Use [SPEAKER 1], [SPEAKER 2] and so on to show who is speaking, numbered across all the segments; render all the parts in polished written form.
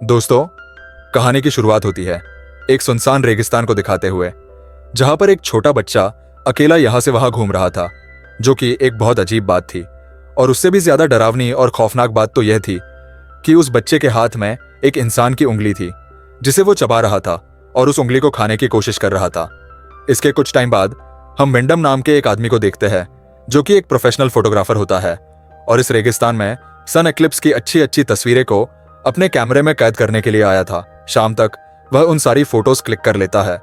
[SPEAKER 1] दोस्तों, कहानी की शुरुआत होती है एक सुनसान रेगिस्तान को दिखाते हुए, जहां पर एक छोटा बच्चा अकेला यहां से वहां घूम रहा था, जो कि एक बहुत अजीब बात थी। और उससे भी ज्यादा डरावनी और खौफनाक बात तो यह थी कि उस बच्चे के हाथ में एक इंसान की उंगली थी, जिसे वो चबा रहा था और उस उंगली को खाने की कोशिश कर रहा था। इसके कुछ टाइम बाद हम विंडम नाम के एक आदमी को देखते हैं, जो कि एक प्रोफेशनल फोटोग्राफर होता है और इस रेगिस्तान में सन एक्लिप्स की अच्छी अच्छी तस्वीरें को अपने कैमरे में कैद करने के लिए आया था। शाम तक वह उन सारी फोटोज क्लिक कर लेता है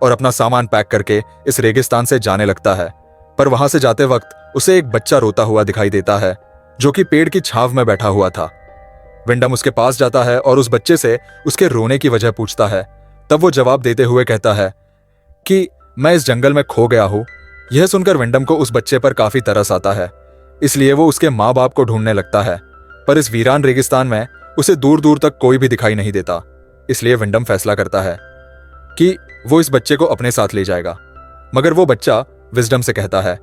[SPEAKER 1] और अपना सामान पैक करके इस रेगिस्तान से जाने लगता है। पर वहां से जाते वक्त उसे एक बच्चा रोता हुआ दिखाई देता है, जो कि पेड़ की छांव में बैठा हुआ था। विंडम उसके पास जाता है और उस बच्चे से उसके रोने की वजह पूछता है। तब वो जवाब देते हुए कहता है कि मैं इस जंगल में खो गया हूं। यह सुनकर विंडम को उस बच्चे पर काफी तरस आता है, इसलिए वो उसके माँ बाप को ढूंढने लगता है। पर इस वीरान रेगिस्तान में उसे दूर दूर तक कोई भी दिखाई नहीं देता, इसलिए विंडम फैसला करता है कि वो इस बच्चे को अपने साथ ले जाएगा। मगर वो बच्चा विजडम से कहता है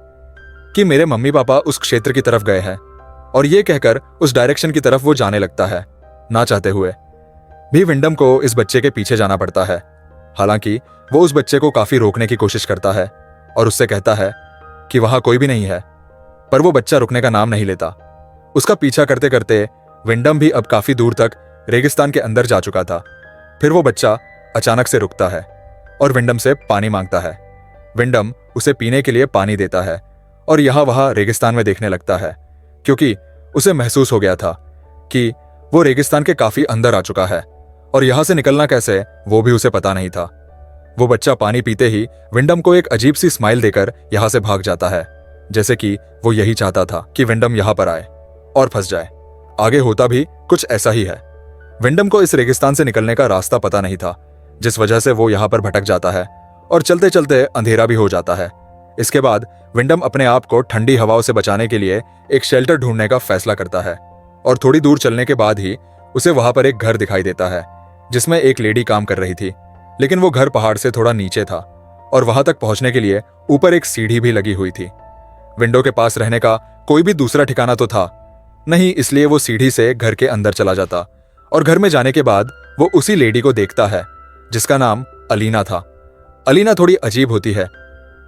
[SPEAKER 1] कि मेरे मम्मी पापा उस क्षेत्र की तरफ गए हैं, और ये कहकर उस डायरेक्शन की तरफ वो जाने लगता है। ना चाहते हुए भी विंडम को इस बच्चे के पीछे जाना पड़ता है। हालांकि वो उस बच्चे को काफी रोकने की कोशिश करता है और उससे कहता है कि वहां कोई भी नहीं है, पर वो बच्चा रुकने का नाम नहीं लेता। उसका पीछा करते करते विंडम भी अब काफी दूर तक रेगिस्तान के अंदर जा चुका था। फिर वो बच्चा अचानक से रुकता है और विंडम से पानी मांगता है। विंडम उसे पीने के लिए पानी देता है और यहां वहां रेगिस्तान में देखने लगता है, क्योंकि उसे महसूस हो गया था कि वो रेगिस्तान के काफी अंदर आ चुका है और यहां से निकलना कैसे वो भी उसे पता नहीं था। वो बच्चा पानी पीते ही विंडम को एक अजीब सी स्माइल देकर यहां से भाग जाता है, जैसे कि वो यही चाहता था कि विंडम यहां पर आए और फंस जाए। आगे होता भी कुछ ऐसा ही है। विंडम को इस रेगिस्तान से निकलने का रास्ता पता नहीं था, जिस वजह से वो यहां पर भटक जाता है और चलते चलते अंधेरा भी हो जाता है। इसके बाद विंडम अपने आप को ठंडी हवाओं से बचाने के लिए एक शेल्टर ढूंढने का फैसला करता है और थोड़ी दूर चलने के बाद ही उसे वहां पर एक घर दिखाई देता है, जिसमें एक लेडी काम कर रही थी। लेकिन वो घर पहाड़ से थोड़ा नीचे था और वहां तक पहुंचने के लिए ऊपर एक सीढ़ी भी लगी हुई थी। विंडो के पास रहने का कोई भी दूसरा ठिकाना तो था नहीं, इसलिए वो सीढ़ी से घर के अंदर चला जाता और घर में जाने के बाद वो उसी लेडी को देखता है, जिसका नाम अलीना था। अलीना थोड़ी अजीब होती है,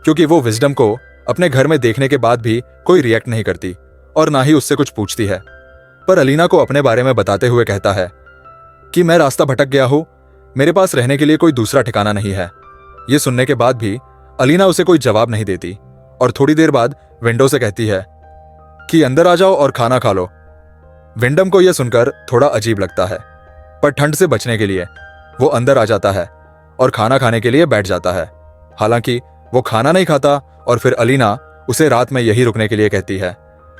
[SPEAKER 1] क्योंकि वो विजडम को अपने घर में देखने के बाद भी कोई रिएक्ट नहीं करती और ना ही उससे कुछ पूछती है। पर अलीना को अपने बारे में बताते हुए कहता है कि मैं रास्ता भटक गया हूं, मेरे पास रहने के लिए कोई दूसरा ठिकाना नहीं है। ये सुनने के बाद भी अलीना उसे कोई जवाब नहीं देती और थोड़ी देर बाद विंडो से कहती है कि अंदर आ जाओ और खाना खा लो। विंडम को यह सुनकर थोड़ा अजीब लगता है, पर ठंड से बचने के लिए वो अंदर आ जाता है और खाना खाने के लिए बैठ जाता है। हालांकि वो खाना नहीं खाता और फिर अलीना उसे रात में यही रुकने के लिए कहती है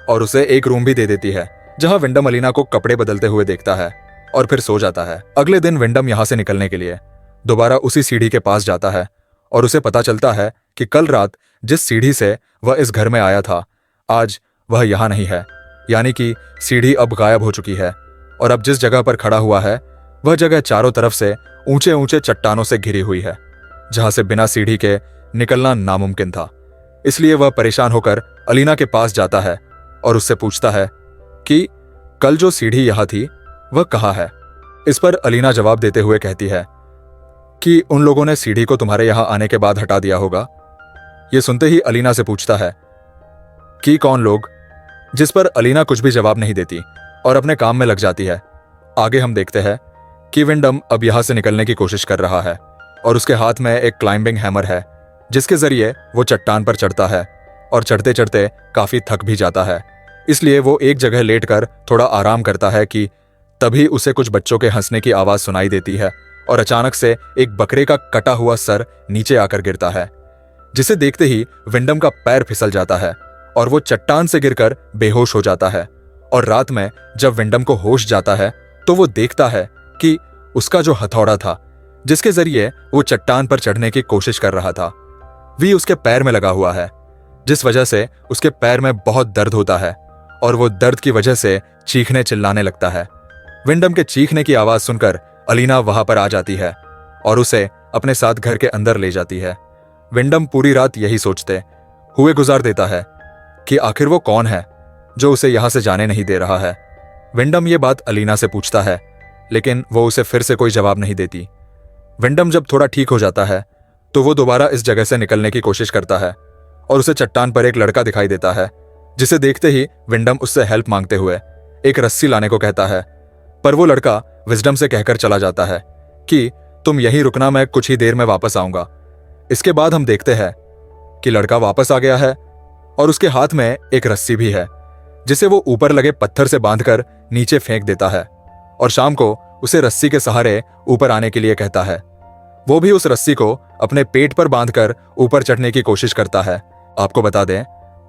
[SPEAKER 1] और उसे एक रूम भी दे देती है, जहां विंडम अलीना को कपड़े बदलते हुए देखता है और फिर सो जाता है। अगले दिन विंडम यहां से निकलने के लिए दोबारा उसी सीढ़ी के पास जाता है और उसे पता चलता है कि कल रात जिस सीढ़ी से वह इस घर में आया था, आज वह यहां नहीं है। यानी कि सीढ़ी अब गायब हो चुकी है और अब जिस जगह पर खड़ा हुआ है वह जगह चारों तरफ से ऊंचे ऊंचे चट्टानों से घिरी हुई है, जहां से बिना सीढ़ी के निकलना नामुमकिन था। इसलिए वह परेशान होकर अलीना के पास जाता है और उससे पूछता है कि कल जो सीढ़ी यहां थी वह कहाँ है। इस पर अलीना जवाब देते हुए कहती है कि उन लोगों ने सीढ़ी को तुम्हारे यहां आने के बाद हटा दिया होगा। यह सुनते ही अलीना से पूछता है कि कौन लोग, जिस पर अलीना कुछ भी जवाब नहीं देती और अपने काम में लग जाती है। आगे हम देखते हैं कि विंडम अब यहां से निकलने की कोशिश कर रहा है और उसके हाथ में एक क्लाइंबिंग हैमर है, जिसके जरिए वो चट्टान पर चढ़ता है और चढ़ते चढ़ते काफी थक भी जाता है। इसलिए वो एक जगह लेटकर थोड़ा आराम करता है कि तभी उसे कुछ बच्चों के हंसने की आवाज सुनाई देती है और अचानक से एक बकरे का कटा हुआ सर नीचे आकर गिरता है, जिसे देखते ही विंडम का पैर फिसल जाता है और वो चट्टान से गिरकर बेहोश हो जाता है। और रात में जब विंडम को होश जाता है तो वो देखता है कि उसका जो हथौड़ा था, जिसके जरिए वो चट्टान पर चढ़ने की कोशिश कर रहा था, भी उसके पैर में लगा हुआ है, जिस वजह से उसके पैर में बहुत दर्द होता है और वो दर्द की वजह से चीखने चिल्लाने लगता है। विंडम के चीखने की आवाज सुनकर अलीना वहां पर आ जाती है और उसे अपने साथ घर के अंदर ले जाती है। विंडम पूरी रात यही सोचते हुए गुजार देता है कि आखिर वो कौन है जो उसे यहां से जाने नहीं दे रहा है। विंडम ये बात अलीना से पूछता है, लेकिन वो उसे फिर से कोई जवाब नहीं देती। विंडम जब थोड़ा ठीक हो जाता है तो वो दोबारा इस जगह से निकलने की कोशिश करता है और उसे चट्टान पर एक लड़का दिखाई देता है, जिसे देखते ही विंडम उससे हेल्प मांगते हुए एक रस्सी लाने को कहता है। पर वो लड़का विजडम से कहकर चला जाता है कि तुम यहीं रुकना, मैं कुछ ही देर में वापस आऊंगा। इसके बाद हम देखते हैं कि लड़का वापस आ गया है और उसके हाथ में एक रस्सी भी है, जिसे वो ऊपर लगे पत्थर से बांधकर नीचे फेंक देता है और शाम को उसे रस्सी के सहारे ऊपर आने के लिए कहता है। वो भी उस रस्सी को अपने पेट पर बांधकर ऊपर चढ़ने की कोशिश करता है। आपको बता दें,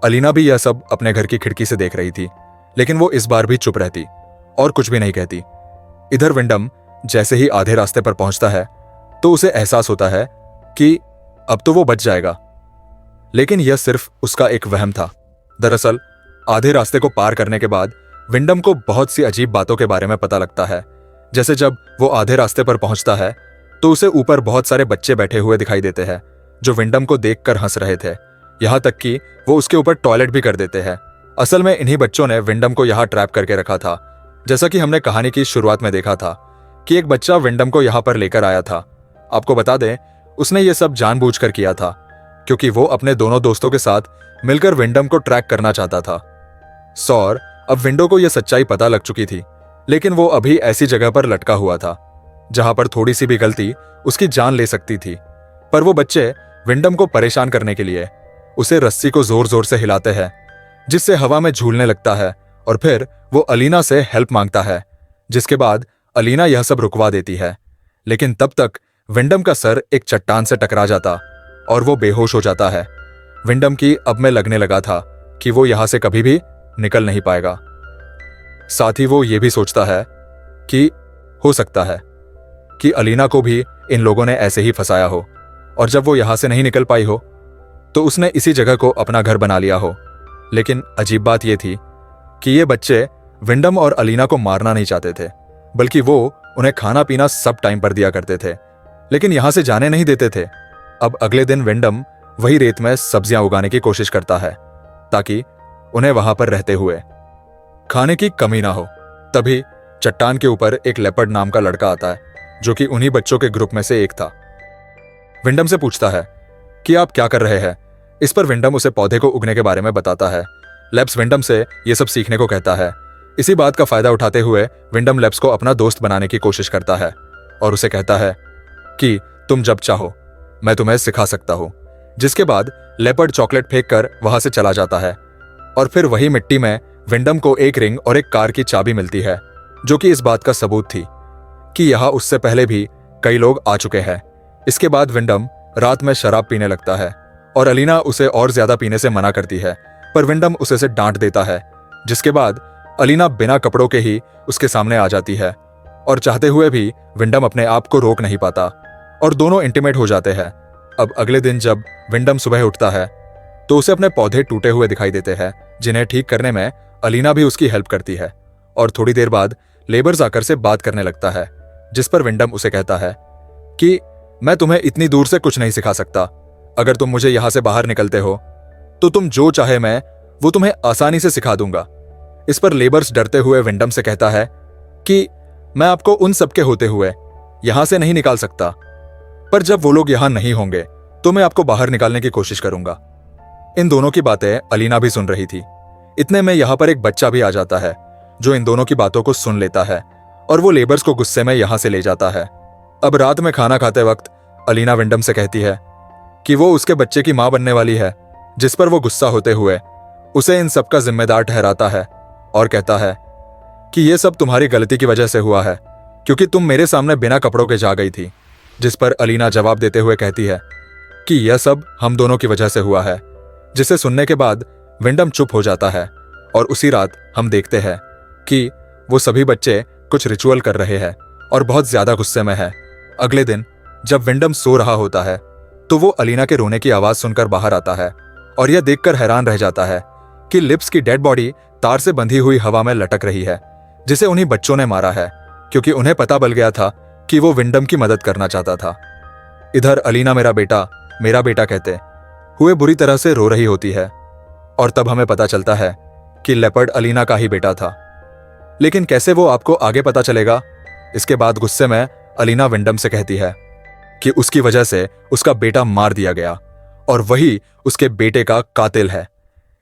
[SPEAKER 1] अलीना भी यह सब अपने घर की खिड़की से देख रही थी, लेकिन वो इस बार भी चुप रहती और कुछ भी नहीं कहती। इधर विंडम जैसे ही आधे रास्ते पर पहुंचता है तो उसे एहसास होता है कि अब तो वो बच जाएगा, लेकिन यह सिर्फ उसका एक वहम था। दरअसल आधे रास्ते को पार करने के बाद विंडम को बहुत सी अजीब बातों के बारे में पता लगता है। जैसे जब वो आधे रास्ते पर पहुंचता है तो उसे ऊपर बहुत सारे बच्चे बैठे हुए दिखाई देते हैं जो विंडम को देखकर हंस रहे थे। यहां तक कि वो उसके ऊपर टॉयलेट भी कर देते हैं। असल में इन्हीं बच्चों ने विंडम को यहां ट्रैप करके रखा था। जैसा कि हमने कहानी की शुरुआत में देखा था कि एक बच्चा विंडम को यहां पर लेकर आया था। आपको बता दें, उसने ये सब जानबूझकर किया था क्योंकि वो अपने दोनों दोस्तों के साथ मिलकर विंडम को ट्रैक करना चाहता था। सौर अब विंडो को यह सच्चाई पता लग चुकी थी, लेकिन वो अभी ऐसी जगह पर लटका हुआ था जहां पर थोड़ी सी भी गलती उसकी जान ले सकती थी। पर वो बच्चे विंडम को परेशान करने के लिए उसे रस्सी को जोर जोर से हिलाते हैं, जिससे हवा में झूलने लगता है और फिर वो अलीना से हेल्प मांगता है, जिसके बाद अलीना यह सब रुकवा देती है। लेकिन तब तक विंडम का सर एक चट्टान से टकरा जाता और वो बेहोश हो जाता है। विंडम की अब में लगने लगा था कि वो यहां से कभी भी निकल नहीं पाएगा। साथ ही वो ये भी सोचता है कि हो सकता है कि अलीना को भी इन लोगों ने ऐसे ही फंसाया हो और जब वो यहां से नहीं निकल पाई हो तो उसने इसी जगह को अपना घर बना लिया हो। लेकिन अजीब बात यह थी कि ये बच्चे विंडम और अलीना को मारना नहीं चाहते थे, बल्कि वो उन्हें खाना पीना सब टाइम पर दिया करते थे, लेकिन यहां से जाने नहीं देते थे। अब अगले दिन विंडम वही रेत में सब्जियां उगाने की कोशिश करता है ताकि उन्हें वहां पर रहते हुए खाने की कमी ना हो। तभी चट्टान के ऊपर एक लेपर्ड नाम का लड़का आता है जो कि उन्हीं बच्चों के ग्रुप में से एक था। विंडम से पूछता है कि आप क्या कर रहे हैं। इस पर विंडम उसे पौधे को उगने के बारे में बताता है। लेप्स विंडम से यह सब सीखने को कहता है। इसी बात का फायदा उठाते हुए विंडम लेप्स को अपना दोस्त बनाने की कोशिश करता है और उसे कहता है कि तुम जब चाहो मैं तुम्हें सिखा सकता हूं। जिसके बाद लेपर्ड चॉकलेट फेंक कर वहां से चला जाता है और फिर वही मिट्टी में विंडम को एक रिंग और एक कार की चाबी मिलती है, जो कि इस बात का सबूत थी कि यहां उससे पहले भी कई लोग आ चुके हैं। इसके बाद विंडम रात में शराब पीने लगता है और अलीना उसे और ज्यादा पीने से मना करती है, पर विंडम उसे डांट देता है। जिसके बाद अलीना बिना कपड़ों के ही उसके सामने आ जाती है और चाहते हुए भी विंडम अपने आप को रोक नहीं पाता और दोनों इंटीमेट हो जाते हैं। अब अगले दिन जब विंडम सुबह उठता है तो उसे अपने पौधे टूटे हुए दिखाई देते हैं, जिन्हें ठीक करने में अलीना भी उसकी हेल्प करती है। और थोड़ी देर बाद लेबर्स आकर से बात करने लगता है, जिस पर विंडम उसे कहता है कि मैं तुम्हें इतनी दूर से कुछ नहीं सिखा सकता। अगर तुम मुझे यहां से बाहर निकलते हो तो तुम जो चाहे मैं वो तुम्हें आसानी से सिखा दूंगा। इस पर लेबर्स डरते हुए विंडम से कहता है कि मैं आपको उन सबके होते हुए यहां से नहीं निकाल सकता, पर जब वो लोग यहां नहीं होंगे तो मैं आपको बाहर निकालने की कोशिश करूंगा। इन दोनों की बातें अलीना भी सुन रही थी। इतने में यहां पर एक बच्चा भी आ जाता है जो इन दोनों की बातों को सुन लेता है और वो लेबर्स को गुस्से में यहां से ले जाता है। अब रात में खाना खाते वक्त अलीना विंडम से कहती है कि वो उसके बच्चे की मां बनने वाली है, जिस पर वो गुस्सा होते हुए उसे इन सब का जिम्मेदार ठहराता है और कहता है कि ये सब तुम्हारी गलती की वजह से हुआ है क्योंकि तुम मेरे सामने बिना कपड़ों के जा गई थी। जिस पर अलीना जवाब देते हुए कहती है कि यह सब हम दोनों की वजह से हुआ है। जिसे सुनने के बाद विंडम चुप हो जाता है और उसी रात हम देखते हैं कि वो सभी बच्चे कुछ रिचुअल कर रहे हैं और बहुत ज्यादा गुस्से में है। अगले दिन जब विंडम सो रहा होता है तो वो अलीना के रोने की आवाज सुनकर बाहर आता है और यह देखकर हैरान रह जाता है कि लिप्स की डेड बॉडी तार से बंधी हुई हवा में लटक रही है, जिसे उन्हीं बच्चों ने मारा है क्योंकि उन्हें पता बल गया था कि वो विंडम की मदद करना चाहता था। इधर अलीना मेरा बेटा कहते हुए बुरी तरह से रो रही होती है और तब हमें पता चलता है कि लेपर्ड अलीना का ही बेटा था। लेकिन कैसे वो आपको आगे पता चलेगा इसके बाद गुस्से में अलीना विंडम से कहती है कि उसकी वजह से उसका बेटा मार दिया गया और वही उसके बेटे का कातिल है।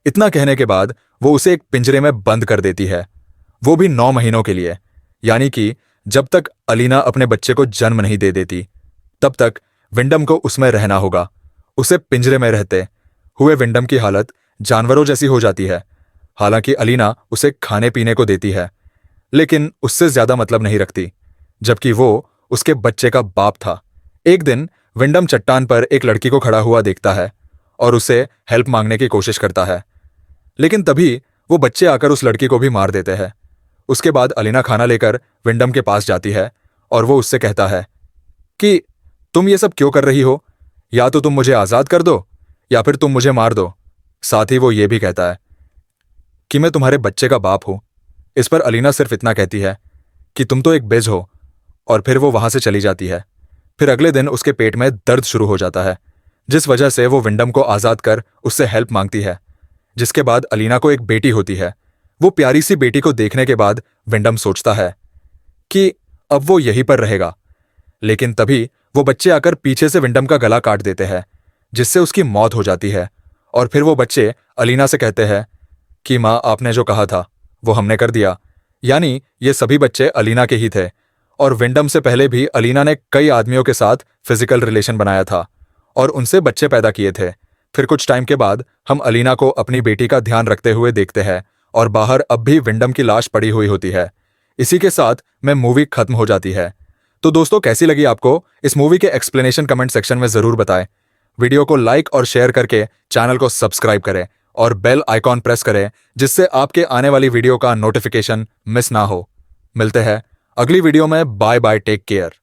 [SPEAKER 1] इतना कहने के बाद वो उसे एक पिंजरे में बंद कर देती है, वो भी 9 महीनों के लिए। यानी कि जब तक अलीना अपने बच्चे को जन्म नहीं दे देती तब तक विंडम को उसमें रहना होगा। उसे पिंजरे में रहते हुए विंडम की हालत जानवरों जैसी हो जाती है। हालांकि अलीना उसे खाने पीने को देती है, लेकिन उससे ज्यादा मतलब नहीं रखती, जबकि वो उसके बच्चे का बाप था। एक दिन विंडम चट्टान पर एक लड़की को खड़ा हुआ देखता है और उसे हेल्प मांगने की कोशिश करता है, लेकिन तभी वो बच्चे आकर उस लड़की को भी मार देते हैं। उसके बाद अलीना खाना लेकर विंडम के पास जाती है और वो उससे कहता है कि तुम ये सब क्यों कर रही हो? या तो तुम मुझे आजाद कर दो या फिर तुम मुझे मार दो। साथ ही वो ये भी कहता है कि मैं तुम्हारे बच्चे का बाप हूं। इस पर अलीना सिर्फ इतना कहती है कि तुम तो एक बेज हो, और फिर वो वहां से चली जाती है। फिर अगले दिन उसके पेट में दर्द शुरू हो जाता है, जिस वजह से वो विंडम को आजाद कर उससे हेल्प मांगती है। जिसके बाद अलीना को एक बेटी होती है। वो प्यारी सी बेटी को देखने के बाद विंडम सोचता है कि अब वो यहीं पर रहेगा, लेकिन तभी वो बच्चे आकर पीछे से विंडम का गला काट देते हैं, जिससे उसकी मौत हो जाती है। और फिर वो बच्चे अलीना से कहते हैं कि माँ, आपने जो कहा था वो हमने कर दिया। यानी ये सभी बच्चे अलीना के ही थे, और विंडम से पहले भी अलीना ने कई आदमियों के साथ फिजिकल रिलेशन बनाया था और उनसे बच्चे पैदा किए थे। फिर कुछ टाइम के बाद हम अलीना को अपनी बेटी का ध्यान रखते हुए देखते हैं और बाहर अब भी विंडम की लाश पड़ी हुई होती है। इसी के साथ में मूवी खत्म हो जाती है। तो दोस्तों, कैसी लगी आपको इस मूवी के एक्सप्लेनेशन कमेंट सेक्शन में जरूर बताएं। वीडियो को लाइक और शेयर करके चैनल को सब्सक्राइब करें और बेल आइकॉन प्रेस करें, जिससे आपके आने वाली वीडियो का नोटिफिकेशन मिस ना हो। मिलते हैं अगली वीडियो में। Bye bye, take care.